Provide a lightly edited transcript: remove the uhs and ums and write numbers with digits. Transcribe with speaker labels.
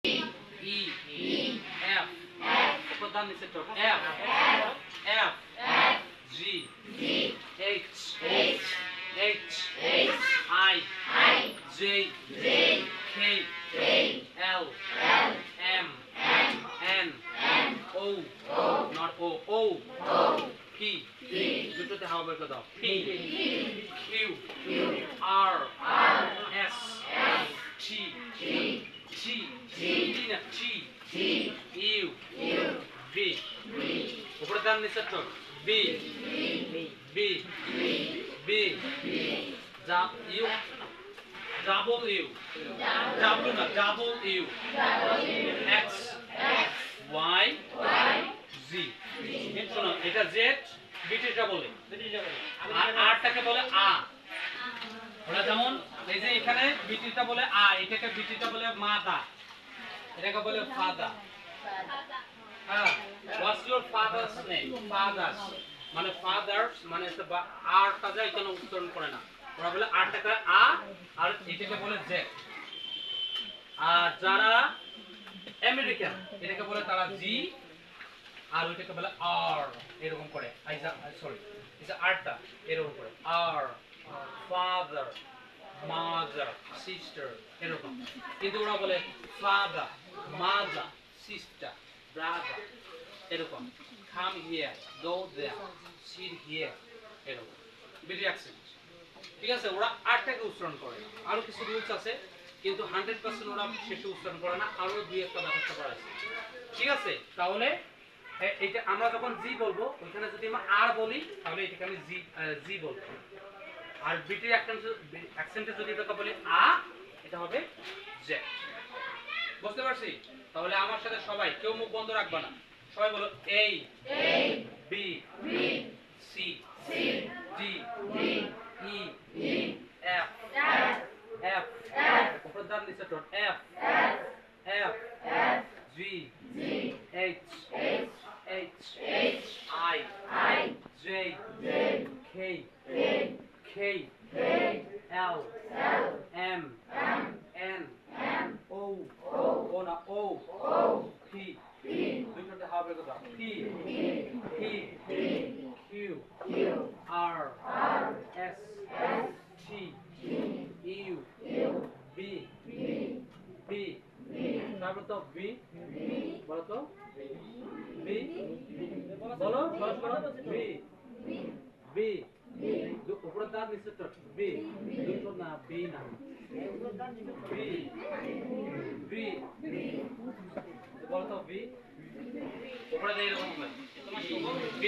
Speaker 1: E, F, upper down is F, F, G, H, I, J, K, L, M, N, O, not O, P, দুটোতে হাওয়া বের করে দাও, P, Q, R, S, T, U, V, উপরে দান নিচে চোখ, B, double U, double U, X, Y, Z, শোনো এটা Z, বিটিটা বলে, আর আরটাকে বলে আ। ওরা যেমন এই যে এখানে বিটিটা বলে আ, এটাকে বিটিটা বলে মাদা, এটাকে বলে ফাদা। হ্যাঁ, what's your father's name? Fathers মানে fathers মানে আরটা যায় এখানে উচ্চারণ করে না, ওরা বলে আরটাকে আ আর এটাকে বলে জে। আর যারা আমেরিকান এটাকে বলে তারা জি আর ওইটাকে বলে আর, এরকম করে সরি এই যে আরটা এরকম করে আর, ফাদার, মাদার, সিস্টার এরকম, কিন্তু ওরা বলে ফাদার, মাদার, সিস্টার, ব্রাদার এরকম, come here, go there, sit here এরকম বিডি অ্যাকসেন্ট। ঠিক আছে, ওরা আরটাকে উচ্চারণ করে না, আরো কিছু রুলস আছে কিন্তু 100% ওরা শেষে উচ্চারণ করে না, আরো দুই একটা ব্যবস্থা করা আছে। ঠিক আছে, তাহলে এটা আমরা যখন জি বলবো ওইখানে যদি আমরা আর বলি তাহলে এটাকে আমি জি বলবো, আর বিটির অ্যাকসেন্টে যদি এটা বলি আ এটা হবে জে। বুঝতে পারছি? তাহলে আমার সাথে সবাই কেউ মুখ বন্ধ রাখবে না, সবাই বলো এ, বি, সি, ডি, ই, এফ, উপর দান নিচে tone, F, G, H, I, J, K, L, M, N, O, P, দুটোতে হাওয়া বের করো, P, Q, R, S, T, U, V, তারপর তো V, বলো তো V, বলো V, উপরে দাঁত নিচে তো V, দুটো না B না V, বলো তো V, উপরে দিয়ে এরকম V।